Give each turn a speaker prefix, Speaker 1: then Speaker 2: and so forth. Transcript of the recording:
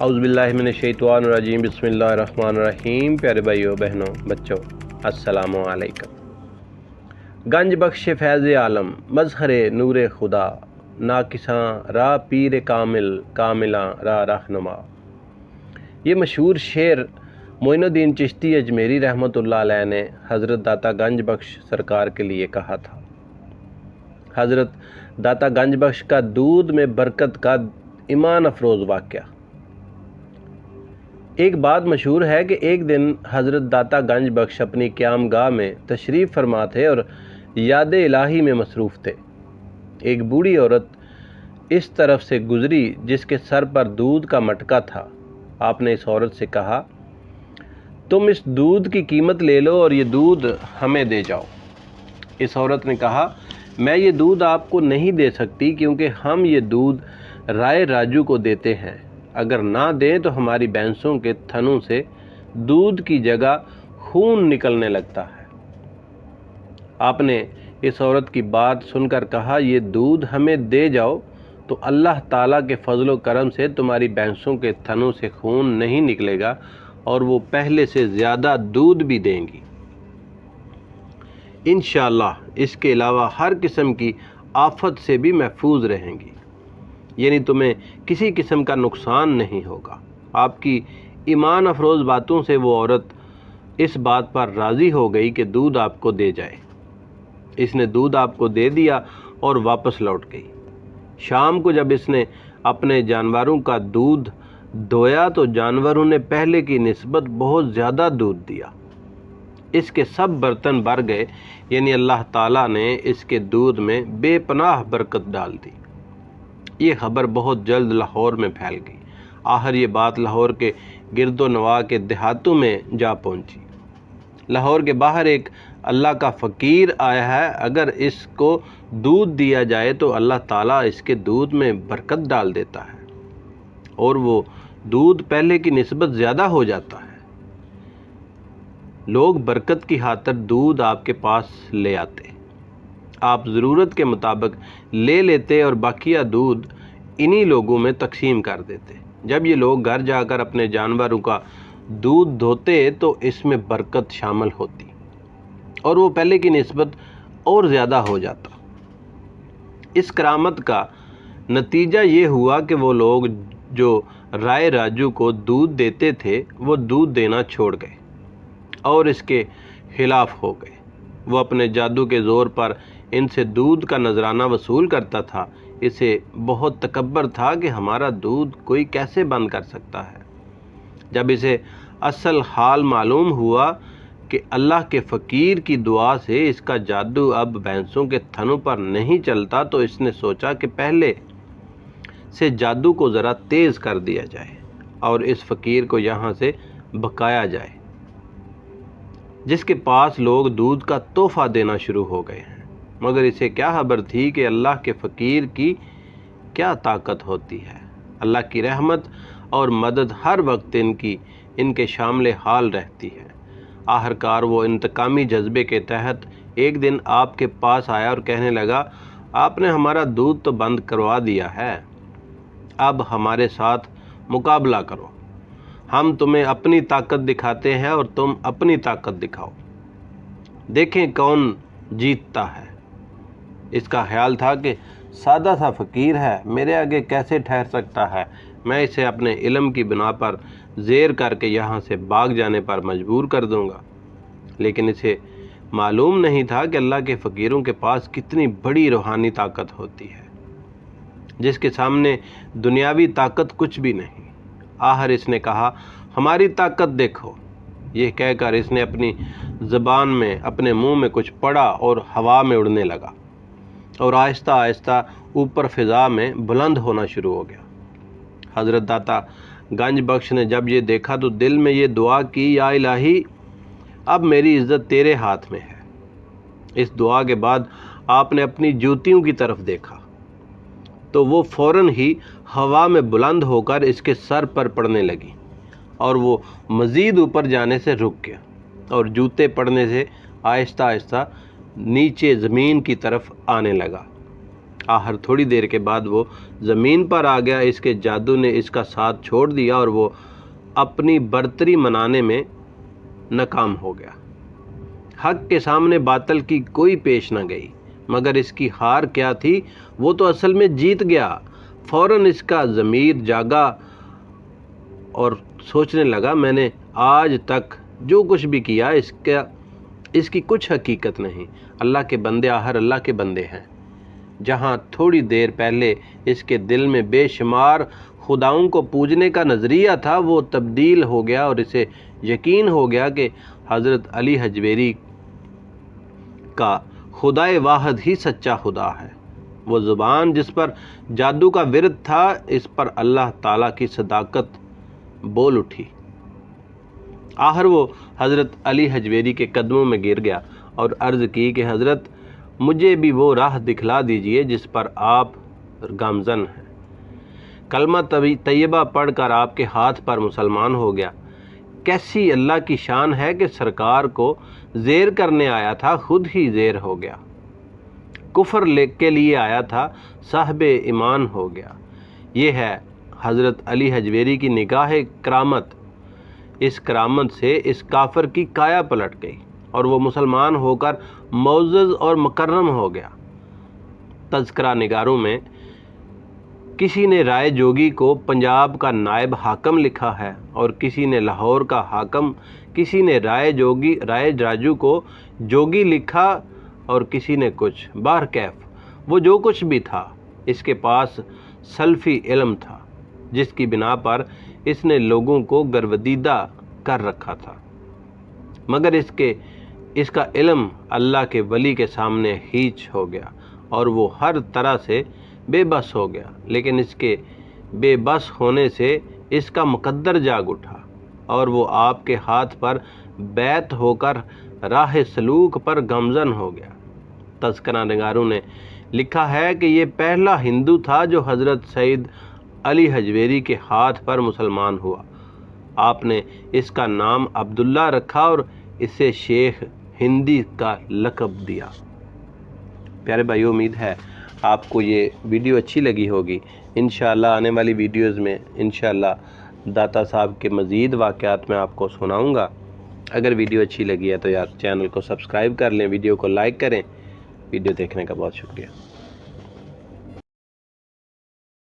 Speaker 1: اعوذ باللہ من الشیطان الرجیم، بسم اللہ الرحمن الرحیم۔ پیارے بھائیوں بہنوں بچوں، السلام علیکم۔ گنج بخش فیض عالم، مظہر نور خدا، ناکساں راہ پیر کامل، کاملاں راہ رہنما۔ یہ مشہور شعر معین الدین چشتی اجمیری رحمۃ اللہ علیہ نے حضرت داتا گنج بخش سرکار کے لیے کہا تھا۔ حضرت داتا گنج بخش کا دودھ میں برکت کا ایمان افروز واقعہ۔ ایک بات مشہور ہے کہ ایک دن حضرت داتا گنج بخش اپنی قیام گاہ میں تشریف فرما تھے اور یاد الہی میں مصروف تھے۔ ایک بوڑھی عورت اس طرف سے گزری جس کے سر پر دودھ کا مٹکا تھا۔ آپ نے اس عورت سے کہا، تم اس دودھ کی قیمت لے لو اور یہ دودھ ہمیں دے جاؤ۔ اس عورت نے کہا، میں یہ دودھ آپ کو نہیں دے سکتی کیونکہ ہم یہ دودھ رائے راجو کو دیتے ہیں۔ اگر نہ دیں تو ہماری بھینسوں کے تھنوں سے دودھ کی جگہ خون نکلنے لگتا ہے۔ آپ نے اس عورت کی بات سن کر کہا، یہ دودھ ہمیں دے جاؤ تو اللہ تعالیٰ کے فضل و کرم سے تمہاری بھینسوں کے تھنوں سے خون نہیں نکلے گا اور وہ پہلے سے زیادہ دودھ بھی دیں گی۔ انشاءاللہ اس کے علاوہ ہر قسم کی آفت سے بھی محفوظ رہیں گی، یعنی تمہیں کسی قسم کا نقصان نہیں ہوگا۔ آپ کی ایمان افروز باتوں سے وہ عورت اس بات پر راضی ہو گئی کہ دودھ آپ کو دے جائے۔ اس نے دودھ آپ کو دے دیا اور واپس لوٹ گئی۔ شام کو جب اس نے اپنے جانوروں کا دودھ دویا تو جانوروں نے پہلے کی نسبت بہت زیادہ دودھ دیا۔ اس کے سب برتن بھر گئے، یعنی اللہ تعالیٰ نے اس کے دودھ میں بے پناہ برکت ڈال دی۔ یہ خبر بہت جلد لاہور میں پھیل گئی۔ آخر یہ بات لاہور کے گرد و نواح کے دیہاتوں میں جا پہنچی۔ لاہور کے باہر ایک اللہ کا فقیر آیا ہے، اگر اس کو دودھ دیا جائے تو اللہ تعالیٰ اس کے دودھ میں برکت ڈال دیتا ہے اور وہ دودھ پہلے کی نسبت زیادہ ہو جاتا ہے۔ لوگ برکت کی خاطر دودھ آپ کے پاس لے آتے، آپ ضرورت کے مطابق لے لیتے اور باقیہ دودھ انہی لوگوں میں تقسیم کر دیتے۔ جب یہ لوگ گھر جا کر اپنے جانوروں کا دودھ دھوتے تو اس میں برکت شامل ہوتی اور وہ پہلے کی نسبت اور زیادہ ہو جاتا۔ اس کرامت کا نتیجہ یہ ہوا کہ وہ لوگ جو رائے راجو کو دودھ دیتے تھے وہ دودھ دینا چھوڑ گئے اور اس کے خلاف ہو گئے۔ وہ اپنے جادو کے زور پر ان سے دودھ کا نذرانہ وصول کرتا تھا۔ اسے بہت تکبر تھا کہ ہمارا دودھ کوئی کیسے بند کر سکتا ہے۔ جب اسے اصل حال معلوم ہوا کہ اللہ کے فقیر کی دعا سے اس کا جادو اب بھینسوں کے تھنوں پر نہیں چلتا تو اس نے سوچا کہ پہلے سے جادو کو ذرا تیز کر دیا جائے اور اس فقیر کو یہاں سے بھگایا جائے جس کے پاس لوگ دودھ کا تحفہ دینا شروع ہو گئے ہیں۔ مگر اسے کیا خبر تھی کہ اللہ کے فقیر کی کیا طاقت ہوتی ہے۔ اللہ کی رحمت اور مدد ہر وقت ان کے شامل حال رہتی ہے۔ آخرکار وہ انتقامی جذبے کے تحت ایک دن آپ کے پاس آیا اور کہنے لگا، آپ نے ہمارا دودھ تو بند کروا دیا ہے، اب ہمارے ساتھ مقابلہ کرو۔ ہم تمہیں اپنی طاقت دکھاتے ہیں اور تم اپنی طاقت دکھاؤ، دیکھیں کون جیتتا ہے۔ اس کا خیال تھا کہ سادہ سا فقیر ہے، میرے آگے کیسے ٹھہر سکتا ہے، میں اسے اپنے علم کی بنا پر زیر کر کے یہاں سے بھاگ جانے پر مجبور کر دوں گا۔ لیکن اسے معلوم نہیں تھا کہ اللہ کے فقیروں کے پاس کتنی بڑی روحانی طاقت ہوتی ہے جس کے سامنے دنیاوی طاقت کچھ بھی نہیں۔ آخر اس نے کہا، ہماری طاقت دیکھو۔ یہ کہہ کر اس نے اپنی زبان میں اپنے منہ میں کچھ پڑا اور ہوا میں اڑنے لگا اور آہستہ آہستہ اوپر فضا میں بلند ہونا شروع ہو گیا۔ حضرت داتا گنج بخش نے جب یہ دیکھا تو دل میں یہ دعا کی، یا الہی اب میری عزت تیرے ہاتھ میں ہے۔ اس دعا کے بعد آپ نے اپنی جوتیوں کی طرف دیکھا تو وہ فوراً ہی ہوا میں بلند ہو کر اس کے سر پر پڑنے لگی اور وہ مزید اوپر جانے سے رک گیا اور جوتے پڑنے سے آہستہ آہستہ نیچے زمین کی طرف آنے لگا۔ آخر تھوڑی دیر کے بعد وہ زمین پر آ گیا۔ اس کے جادو نے اس کا ساتھ چھوڑ دیا اور وہ اپنی برتری منانے میں ناکام ہو گیا۔ حق کے سامنے باطل کی کوئی پیش نہ گئی، مگر اس کی ہار کیا تھی؟ وہ تو اصل میں جیت گیا۔ فوراً اس کا ضمیر جاگا اور سوچنے لگا، میں نے آج تک جو کچھ بھی کیا اس کی کچھ حقیقت نہیں۔ اللہ کے بندے آخر اللہ کے بندے ہیں۔ جہاں تھوڑی دیر پہلے اس کے دل میں بے شمار خداؤں کو پوجنے کا نظریہ تھا، وہ تبدیل ہو گیا اور اسے یقین ہو گیا کہ حضرت علی حجویری کا خدائے واحد ہی سچا خدا ہے۔ وہ زبان جس پر جادو کا ورد تھا، اس پر اللہ تعالیٰ کی صداقت بول اٹھی۔ آخر وہ حضرت علی حجویری کے قدموں میں گر گیا اور عرض کی کہ حضرت، مجھے بھی وہ راہ دکھلا دیجئے جس پر آپ گامزن ہیں۔ کلمہ طیبہ پڑھ کر آپ کے ہاتھ پر مسلمان ہو گیا۔ کیسی اللہ کی شان ہے کہ سرکار کو زیر کرنے آیا تھا، خود ہی زیر ہو گیا۔ کفر کے لیے آیا تھا، صاحب ایمان ہو گیا۔ یہ ہے حضرت علی حجویری کی نگاہ کرامت۔ اس کرامت سے اس کافر کی کایا پلٹ گئی اور وہ مسلمان ہو کر معزز اور مکرم ہو گیا۔ تذکرہ نگاروں میں کسی نے رائے جوگی کو پنجاب کا نائب حاکم لکھا ہے اور کسی نے لاہور کا حاکم، کسی نے رائے راجو کو جوگی لکھا اور کسی نے کچھ۔ بہرکیف وہ جو کچھ بھی تھا، اس کے پاس سلفی علم تھا جس کی بنا پر اس نے لوگوں کو گرویدہ کر رکھا تھا، مگر اس کا علم اللہ کے ولی کے سامنے ہیچ ہو گیا اور وہ ہر طرح سے بے بس ہو گیا۔ لیکن اس کے بے بس ہونے سے اس کا مقدر جاگ اٹھا اور وہ آپ کے ہاتھ پر بیعت ہو کر راہ سلوک پر گامزن ہو گیا۔ تذکرہ نگاروں نے لکھا ہے کہ یہ پہلا ہندو تھا جو حضرت سید علی حجویری کے ہاتھ پر مسلمان ہوا۔ آپ نے اس کا نام عبداللہ رکھا اور اسے شیخ ہندی کا لقب دیا۔ پیارے بھائیو، امید ہے آپ کو یہ ویڈیو اچھی لگی ہوگی۔ انشاءاللہ آنے والی ویڈیوز میں انشاءاللہ داتا صاحب کے مزید واقعات میں آپ کو سناؤں گا۔ اگر ویڈیو اچھی لگی ہے تو یار چینل کو سبسکرائب کر لیں، ویڈیو کو لائک کریں۔ ویڈیو دیکھنے کا بہت شکریہ۔